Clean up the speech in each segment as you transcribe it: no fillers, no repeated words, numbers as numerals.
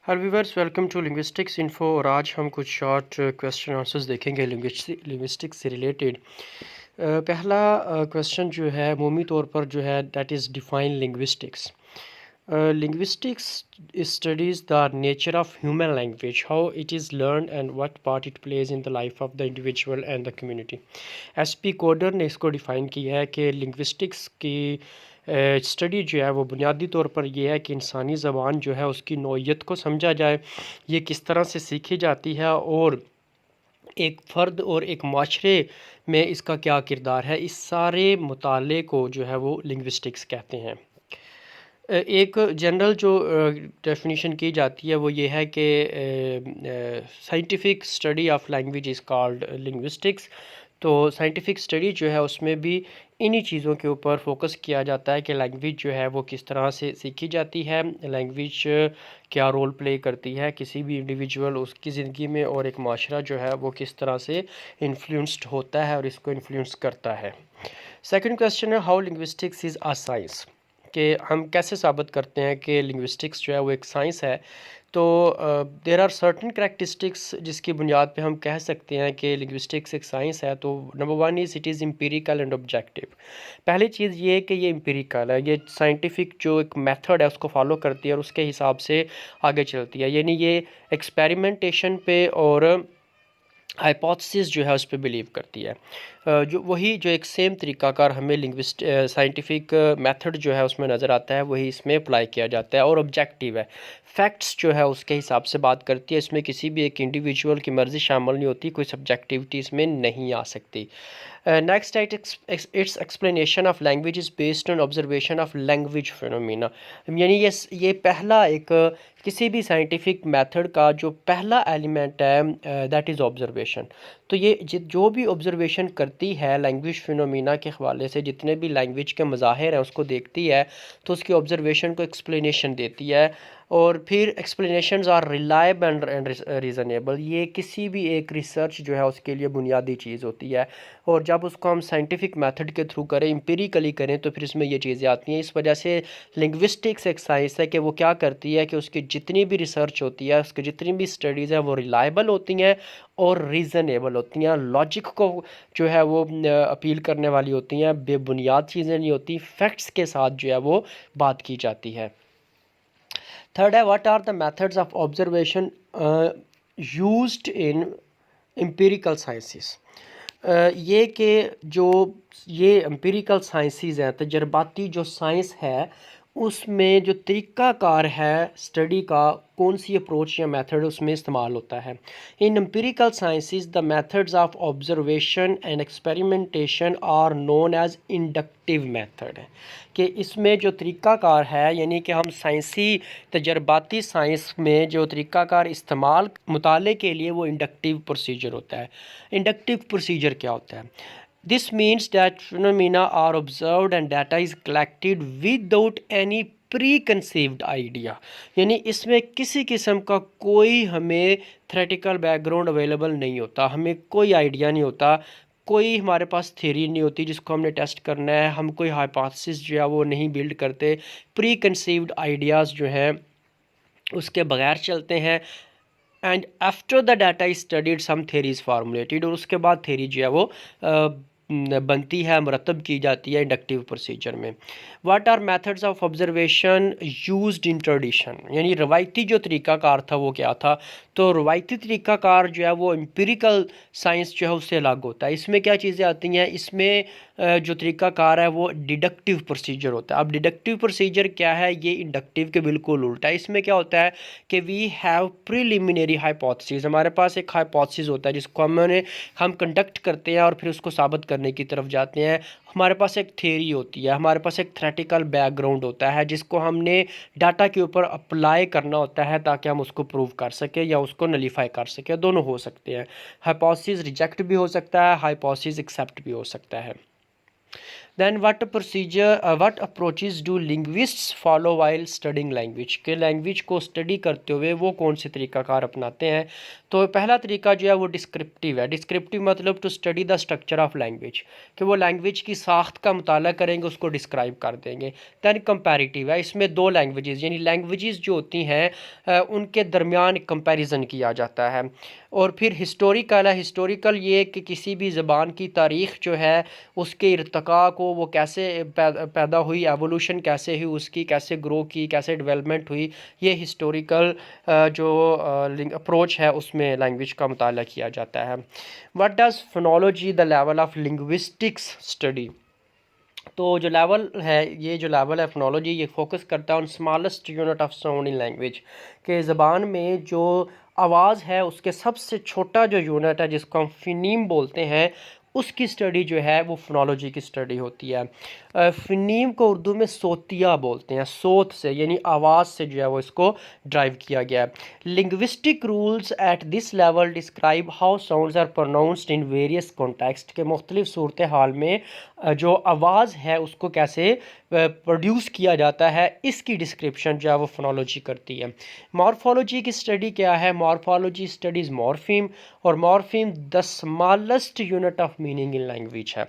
Hello viewers, welcome to linguistics info. और आज हम कुछ शॉर्ट क्वेश्चन आंसर्स देखेंगे लिंग्विस्टिक्स से रिलेटेड। पहला क्वेश्चन जो है अमूमी तौर पर जो है that is define linguistics. Linguistics studies the nature of human language, how it is learn and what part it plays in the life of the individual and the community. SP Corder ने इसको define किया है कि linguistics की study जो है वो बुनियादी तौर पर यह है कि इंसानी ज़बान जो है उसकी नौइयत को समझा जाए, ये किस तरह से सीखी जाती है और एक फ़र्द और एक माशरे में इसका क्या किरदार है। इस सारे मुताले को जो है वो लिंग्विस्टिक्स कहते हैं। एक जनरल जो डेफिनेशन की जाती है वो ये है कि scientific study of language is called linguistics. तो साइंटिफिक स्टडी जो है उसमें भी इन्हीं चीज़ों के ऊपर फोकस किया जाता है कि लैंग्वेज जो है वो किस तरह से सीखी जाती है, लैंग्वेज क्या रोल प्ले करती है किसी भी इंडिविजुअल उसकी ज़िंदगी में, और एक माशरा जो है वो किस तरह से इन्फ्लुएंस्ड होता है और इसको इन्फ्लुएंस करता है। सेकंड क्वेश्चन है how linguistics is a science, कि हम कैसे साबित करते हैं कि लिंग्विस्टिक्स जो है वो एक साइंस है। तो देर आर सर्टन करैक्टरिस्टिक्स जिसकी बुनियाद पे हम कह सकते हैं कि लिंग्विस्टिक्स एक साइंस है। तो number one is it is empirical and objective. पहली चीज़ ये है कि ये एम्पिरिकल है, ये साइंटिफिक जो एक मेथड है उसको फॉलो करती है और उसके हिसाब से आगे चलती है, यानी ये एक्सपेरिमेंटेशन पे और हाइपोथेसिस जो है उस पर बिलीव करती है। जो वही जो एक सेम तरीक़ाकार हमें साइंटिफिक मेथड जो है उसमें नज़र आता है वही इसमें अप्लाई किया जाता है। और ऑब्जेक्टिव है, फैक्ट्स जो है उसके हिसाब से बात करती है, इसमें किसी भी एक इंडिविजुअल की मर्ज़ी शामिल नहीं होती, कोई सब्जेक्टिविटी इसमें नहीं आ सकती। Next it's explanation of language is based on observation of language phenomena, यानी ये पहला एक किसी भी साइंटिफिक मेथड का जो पहला एलिमेंट है दैट इज़ ऑब्जर्वेशन। तो ये जो भी ऑब्जर्वेशन करती है लैंग्वेज फिनोमिना के हवाले से, जितने भी लैंग्वेज के मज़ाहिर हैं उसको देखती है, तो उसकी ऑब्जर्वेशन को एक्सप्लेनेशन देती है। और फिर explanations are reliable and reasonable, ये किसी भी एक रिसर्च जो है उसके लिए बुनियादी चीज़ होती है। और जब उसको हम साइंटिफिक मेथड के थ्रू करें, एम्पिरिकली करें, तो फिर इसमें ये चीज़ें आती हैं। इस वजह से लिंग्विस्टिक्स एक साइंस है कि वो क्या करती है कि उसकी जितनी भी रिसर्च होती है, उसकी जितनी भी स्टडीज़ हैं वो रिलायबल होती हैं और रीज़नेबल होती हैं, लॉजिक को जो है वो अपील करने वाली होती हैं, बेबुनियाद चीज़ें नहीं होती, फैक्ट्स के साथ जो है वो बात की जाती है। थर्ड है what are the methods of observation used in empirical sciences. ये कि जो ये एम्पिरिकल साइंसेस हैं, तजर्बाती जो साइंस है, उसमें जो तरीक़ाकार है स्टडी का, कौन सी अप्रोच या मेथड उसमें इस्तेमाल होता है। In empirical sciences the methods of observation and experimentation are known as inductive method है, कि इसमें जो तरीक़ाकार है, यानी कि हम साइंसी तजर्बाती साइंस में जो तरीक़ाकार इस्तेमाल मुताले के लिए वो इंडक्टिव प्रोसीजर होता है। इंडक्टिव प्रोसीजर क्या होता है? This means that phenomena are observed and data is collected without any preconceived idea, यानी इसमें किसी किस्म का कोई हमें थ्योरेटिकल बैकग्राउंड अवेलेबल नहीं होता, हमें कोई आइडिया नहीं होता, कोई हमारे पास थ्योरी नहीं होती जिसको हमने टेस्ट करना है, हम कोई हाइपोथेसिस जो है वो नहीं बिल्ड करते, प्री कंसीव्ड आइडियाज़ जो हैं उसके बगैर चलते हैं। And after the data is studied some theories formulated, और उसके बाद थेरी जो है वो बनती है, मुरतब की जाती है इंडक्टिव प्रोसीजर में। What are methods of observation used in tradition, यानी रवायती जो तरीक़ाकार था वो क्या था। तो रवायती तरीक़ाकार जो है वो एम्पिरिकल साइंस जो है उससे अलग होता है। इसमें क्या चीज़ें आती हैं, इसमें जो तरीक़ाकार है वो डिडक्टिव प्रोसीजर होता है। अब डिडक्टिव प्रोसीजर क्या है, ये इंडक्टिव के बिल्कुल उल्टा है। इसमें क्या होता है कि वी हैव प्रीलिमिनरी हाइपोथेसिस, हमारे पास एक हाइपोथेसिस होता है जिसको हम कंडक्ट करते हैं और फिर उसको साबित करने की तरफ जाते हैं। हमारे पास एक थ्योरी होती है, हमारे पास एक थ्योरेटिकल बैकग्राउंड होता है जिसको हमने डाटा के ऊपर अप्लाई करना होता है ताकि हम उसको प्रूव कर सकें या उसको नलीफाई कर सकें, दोनों हो सकते हैं। हाइपोथेसिस रिजेक्ट भी हो सकता है, हाइपोथेसिस एक्सेप्ट भी हो सकता है। Then what approaches do linguists follow while studying language, के लैंग्वेज को स्टडी करते हुए वो कौन से तरीक़ाकार अपनाते हैं। तो पहला तरीका जो है वो डिस्क्रिप्टिव है। डिस्क्रिप्टिव मतलब to study the structure of language, कि वो लैंग्वेज की साख्त का मुताला करेंगे, उसको डिस्क्राइब कर देंगे। दैन कंपैरेटिव है, इसमें दो लैंग्वेजेस यानी लैंग्वेजेस जो होती हैं उनके दरमियान कंपैरिजन किया जाता है। और फिर हिस्टोरिकल है। हिस्टोरिकल ये कि किसी भी ज़बान की तारीख़ जो है उसके इर्तका को वो कैसे पैदा हुई, एवोल्यूशन कैसे हुई उसकी, कैसे ग्रो की, कैसे डेवलपमेंट हुई, ये हिस्टोरिकल जो अप्रोच है उसमें लैंग्वेज का मुताला किया जाता है। What does phonology the level of linguistics study, तो जो लेवल है, ये जो लेवल है फोनोलॉजी, ये फोकस करता है on smallest unit of sound in language, के ज़बान में जो आवाज़ है उसके सबसे छोटा जो यूनिट है जिसको हम फिनीम बोलते हैं, उसकी स्टडी जो है वो फोनोलॉजी की स्टडी होती है। फिनीम को उर्दू में सोतिया बोलते हैं, सोत से यानी आवाज़ से जो है वो इसको ड्राइव किया गया है। Linguistic rules at this level describe how sounds are pronounced in various context, के मुख्तलिफ सूरत हाल में जो आवाज़ है उसको कैसे प्रोड्यूस किया जाता है, इसकी डिस्क्रिप्शन जो है वो फोनोलॉजी करती है। मॉर्फोलॉजी की स्टडी क्या है? मॉर्फोलॉजी स्टडीज़ मॉर्फीम, और morpheme the smallest unit of meaning in language है।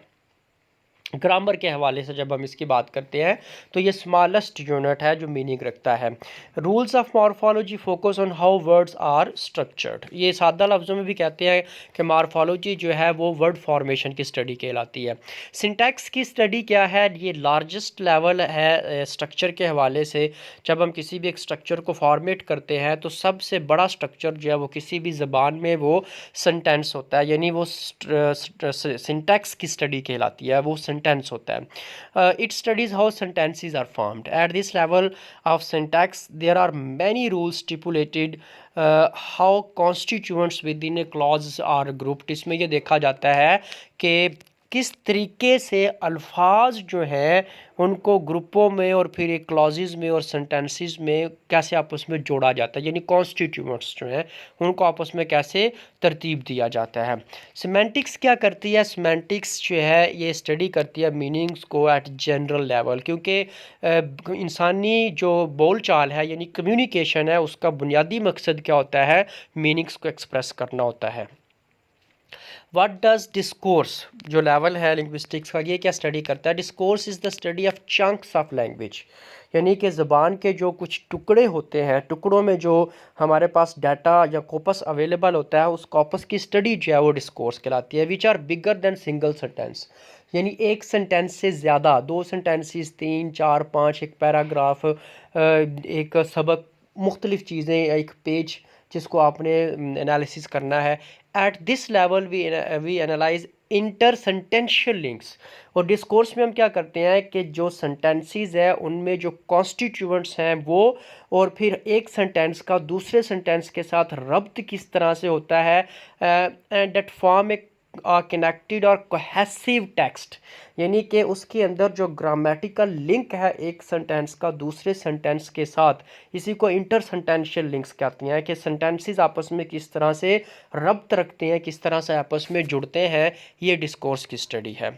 ग्रामर के हवाले से जब हम इसकी बात करते हैं तो ये स्मॉलेस्ट यूनिट है जो मीनिंग रखता है। Rules of morphology focus on how words are structured, ये सादा लफ्ज़ों में भी कहते हैं कि मॉर्फोलॉजी जो है वो वर्ड फॉर्मेशन की स्टडी कहलाती है। सिंटैक्स की स्टडी क्या है? ये लार्जेस्ट लेवल है स्ट्रक्चर के हवाले से। जब हम किसी भी एक स्ट्रक्चर को फॉर्मेट करते हैं तो सबसे बड़ा स्ट्रक्चर जो है वो किसी भी ज़बान में वो सेंटेंस होता है, यानी वो सिंटैक्स की स्टडी कहलाती है, वो सेंटेंस होता है। It studies how sentences are formed at this level of syntax. There are many rules stipulated how constituents within a clause are grouped. इसमें ये देखा जाता है कि किस तरीके से अल्फाज जो हैं उनको ग्रुपों में और फिर एक क्लॉजेस में और सेंटेंसेस में कैसे आपस में जोड़ा जाता है, यानी कॉन्स्टिट्यूएंट्स जो हैं उनको आपस में कैसे तरतीब दिया जाता है। सिमेंटिक्स क्या करती है? सिमेंटिक्स जो है ये स्टडी करती है मीनिंग्स को एट जनरल लेवल, क्योंकि इंसानी जो बोल चाल है यानी कम्युनिकेशन है उसका बुनियादी मकसद क्या होता है? मीनिंग्स को एक्सप्रेस करना होता है। व्हाट डज़ डिस्कोर्स, जो लेवल है लिंग्विस्टिक्स का, ये क्या स्टडी करता है? Discourse is the study of chunks of language, यानी कि ज़बान के जो कुछ टुकड़े होते हैं, टुकड़ों में जो हमारे पास डाटा या कॉपस अवेलेबल होता है, उस कॉपस की स्टडी जो है वो डिस्कोर्स कहलाती है। Which are bigger than single sentence, यानी एक सेंटेंस से ज़्यादा, दो सेंटेंसेस, तीन, चार, पाँच, एक पैराग्राफ, एक सबक, मुख्तलिफ़ चीज़ें, एक पेज जिसको आपने एनालिसिस करना है। At this level we analyse intersentential links, और डिस्कोर्स में हम क्या करते हैं कि जो सेंटेंसेस है उनमें जो कॉन्स्टिट्यूएंट्स हैं वो, और फिर एक सेंटेंस का दूसरे सेंटेंस के साथ रब्त किस तरह से होता है, and that form A connected और कोहेसिव टेक्स्ट, यानी कि उसके अंदर जो ग्रामेटिकल लिंक है एक सेंटेंस का दूसरे सेंटेंस के साथ, इसी को इंटर सेंटेंशियल लिंक्स कहते हैं, कि सेंटेंसेस आपस में किस तरह से रब्त रखते हैं, किस तरह से आपस में जुड़ते हैं, ये डिस्कोर्स की स्टडी है।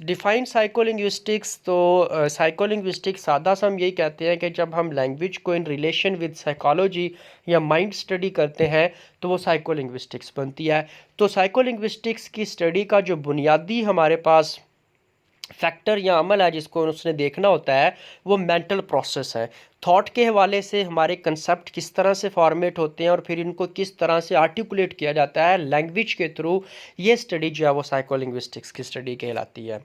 डिफाइन साइकोलिंग्विस्टिक्स, तो साइकोलिंग्विस्टिक्स सादा सा हम यही कहते हैं कि जब हम लैंग्वेज को इन रिलेशन विद साइकोलॉजी या माइंड स्टडी करते हैं तो वो साइकोलिंग्विस्टिक्स बनती है। तो साइकोलिंग्विस्टिक्स की स्टडी का जो बुनियादी हमारे पास फैक्टर या अमल है जिसको उसने देखना होता है वो मेंटल प्रोसेस है। थॉट के हवाले से हमारे कंसेप्ट किस तरह से फॉर्मेट होते हैं और फिर इनको किस तरह से आर्टिकुलेट किया जाता है लैंग्वेज के थ्रू, ये स्टडी जो है वो साइकोलिंग्विस्टिक्स की स्टडी कहलाती है।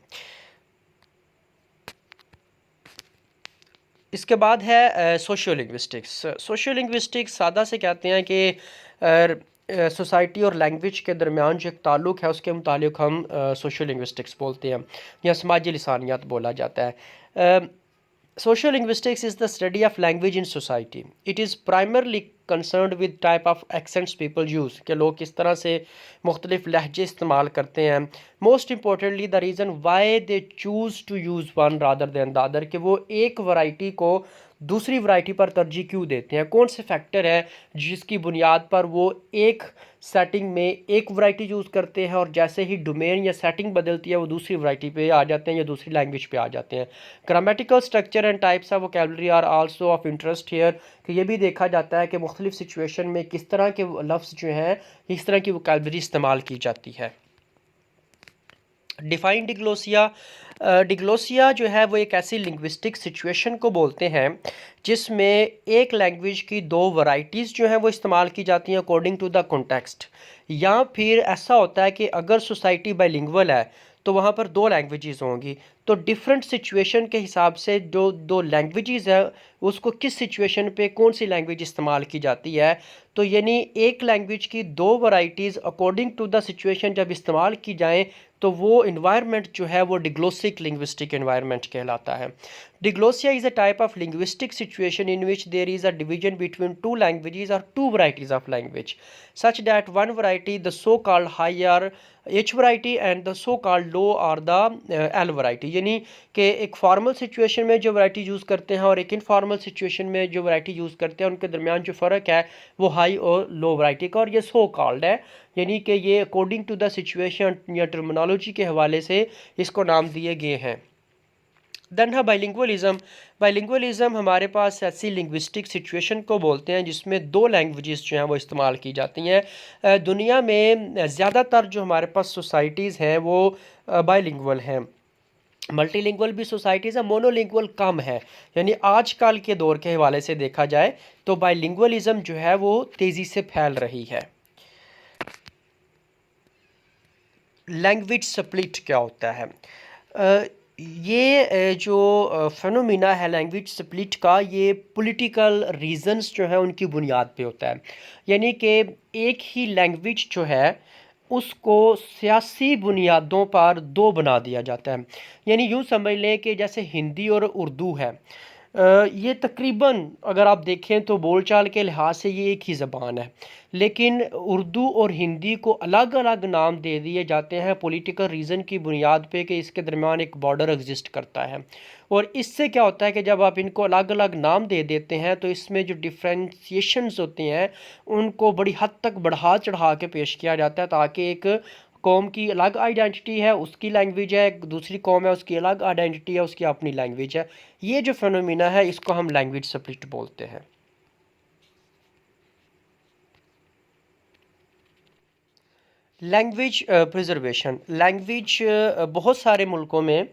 इसके बाद है सोशियोलिंग्विस्टिक्स। सोशियोलिंग्विस्टिक्स सादा से कहते हैं कि सोसाइटी और लैंग्वेज के दरमियान जो एक ताल्लुक़ है उसके मुतालिक हम सोशियोलिंग्विस्टिक्स बोलते हैं या समाजी लिसानियत बोला जाता है। Sociolinguistics is the study of language in society. It is primarily concerned with type of accents people use, के लोग किस तरह से मुख्तलिफ लहजे इस्तेमाल करते हैं। Most importantly the reason why they choose to use one rather than the other, कि वो एक वैरायटी को दूसरी वैरायटी पर तरजीह क्यों देते हैं, कौन से फैक्टर है जिसकी बुनियाद पर वो एक सेटिंग में एक वैरायटी यूज़ करते हैं और जैसे ही डोमेन या सेटिंग बदलती है वो दूसरी वैरायटी पे आ जाते हैं या दूसरी लैंग्वेज पे आ जाते हैं। Grammatical structure and types of vocabulary are also of interest here, कि ये भी देखा जाता है कि मुख्तलिफ सिचुएशन में किस तरह के लफ्ज़ जो हैं इस तरह की वोकैबुलरी इस्तेमाल की जाती है। डिफाइन डिग्लोसिया, डिग्लोसिया जो है वो एक ऐसी लिंग्विस्टिक सिचुएशन को बोलते हैं जिसमें एक लैंग्वेज की दो वैरायटीज़ जो हैं वो इस्तेमाल की जाती हैं अकॉर्डिंग टू द कॉन्टेक्स्ट। या फिर ऐसा होता है कि अगर सोसाइटी बाइलिंगुअल है तो वहाँ पर दो लैंग्वेजेस होंगी, तो डिफरेंट सिचुएशन के हिसाब से जो दो लैंग्वेजेस है उसको किस सिचुएशन पे कौन सी लैंग्वेज इस्तेमाल की जाती है। तो यानी एक लैंग्वेज की दो varieties according to the situation जब इस्तेमाल की जाएँ तो वो इन्वायरमेंट जो है वो डिग्लोसिक लिंग्विस्टिक इन्वायरमेंट कहलाता है। Diglossia is a type of linguistic situation in which there is a division between two languages और two varieties of language such that one variety the so called high or H variety and the so called low or the L variety. यानी कि एक formal situation में जो variety use करते हैं और एक इनफॉर्मल सिचुएशन में जो वैरायटी यूज़ करते हैं उनके दरमियान जो फ़र्क है वो हाई और लो वैरायटी का, और ये सो कॉल्ड है, यानी कि ये अकॉर्डिंग टू द सिचुएशन या टर्मिनोलॉजी के हवाले से इसको नाम दिए गए हैं। देन है बाइलिंगुअलिज्म। बाइलिंगुअलिज्म हमारे पास ऐसी लिंग्विस्टिक सिचुएशन को बोलते हैं जिसमें दो लैंग्वेजेस जो हैं वो इस्तेमाल की जाती हैं। दुनिया में ज़्यादातर जो हमारे पास सोसाइटीज़ हैं वो बाइलिंगुअल हैं। मल्टीलिंगुअल भी सोसाइटीज़ है, मोनोलिंगुअल कम है। यानी आजकल के दौर के हवाले से देखा जाए तो बाइलिंगुअलिज्म जो है वो तेज़ी से फैल रही है। लैंग्वेज स्प्लिट क्या होता है? ये जो फेनोमिना है लैंग्वेज स्प्लिट का, ये पॉलिटिकल रीजंस जो है उनकी बुनियाद पे होता है। यानी कि एक ही लैंग्वेज जो है उसको सियासी बुनियादों पर दो बना दिया जाता है। यानी यूँ समझ लें कि जैसे हिंदी और उर्दू है, ये तकरीबन अगर आप देखें तो बोलचाल के लिहाज से ये एक ही ज़बान है, लेकिन उर्दू और हिंदी को अलग अलग नाम दे दिए जाते हैं पॉलिटिकल रीज़न की बुनियाद पे कि इसके दरमियान एक बॉर्डर एग्जिस्ट करता है। और इससे क्या होता है कि जब आप इनको अलग अलग नाम दे देते हैं तो इसमें जो डिफ्रेंशिएशंस होते हैं उनको बड़ी हद तक बढ़ा चढ़ा के पेश किया जाता है ताकि एक कौम की अलग आइडेंटिटी है, उसकी लैंग्वेज है, एक दूसरी कौम है उसकी अलग आइडेंटिटी है, उसकी अपनी लैंग्वेज है। ये जो फेनोमिना है इसको हम लैंग्वेज स्प्लिट बोलते हैं। लैंग्वेज प्रिजर्वेशन, लैंग्वेज बहुत सारे मुल्कों में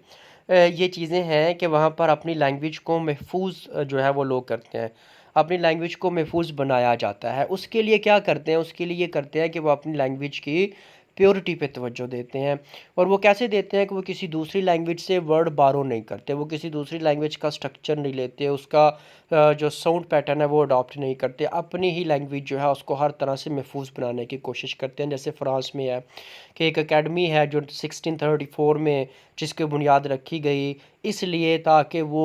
ये चीज़ें हैं कि वहाँ पर अपनी लैंग्वेज को महफूज जो है वो लोग करते हैं, अपनी लैंग्वेज को महफूज बनाया जाता है। उसके लिए क्या करते हैं, उसके लिए ये करते हैं कि वो अपनी लैंग्वेज की प्योरिटी पे तवज्जो देते हैं। और वो कैसे देते हैं कि वो किसी दूसरी लैंग्वेज से वर्ड बारो नहीं करते, वो किसी दूसरी लैंग्वेज का स्ट्रक्चर नहीं लेते, उसका जो साउंड पैटर्न है वो अडॉप्ट नहीं करते, अपनी ही लैंग्वेज जो है उसको हर तरह से महफूज बनाने की कोशिश करते हैं। जैसे फ़्रांस में है कि एक एकेडमी है जो 1634 में जिसकी बुनियाद रखी गई इसलिए ताकि वो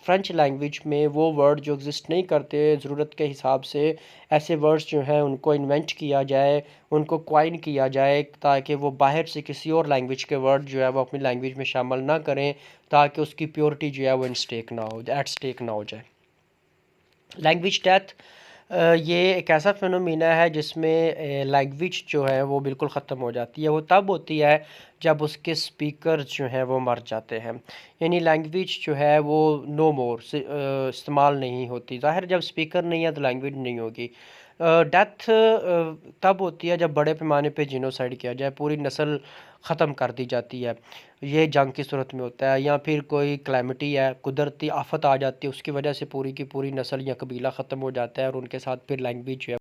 फ्रेंच लैंग्वेज में वो वर्ड जो एग्ज़िस्ट नहीं करते ज़रूरत के हिसाब से ऐसे वर्ड्स जो हैं उनको इन्वेंट किया जाए, उनको क्वाइन किया जाए ताकि वो बाहर से किसी और लैंग्वेज के वर्ड जो है वो अपनी लैंग्वेज में शामिल ना करें ताकि उसकी प्योरिटी जो है वो एट स्टेक ना हो जाए। लैंग्वेज डेथ, ये एक ऐसा फिनोमिना है जिसमें लैंग्वेज जो है वो बिल्कुल ख़त्म हो जाती है। वो तब होती है जब उसके स्पीकर जो हैं वो मर जाते हैं, यानी लैंग्वेज जो है वो नो मोर से इस्तेमाल नहीं होती। ज़ाहिर जब स्पीकर नहीं है तो लैंग्वेज नहीं होगी। डेथ तब होती है जब बड़े पैमाने पे जिनोसाइड किया जाए, पूरी नस्ल ख़त्म कर दी जाती है। ये जंग की सूरत में होता है या फिर कोई क्लैमिटी है, कुदरती आफत आ जाती है, उसकी वजह से पूरी की पूरी नस्ल या कबीला ख़त्म हो जाता है और उनके साथ फिर लैंग्वेज जो है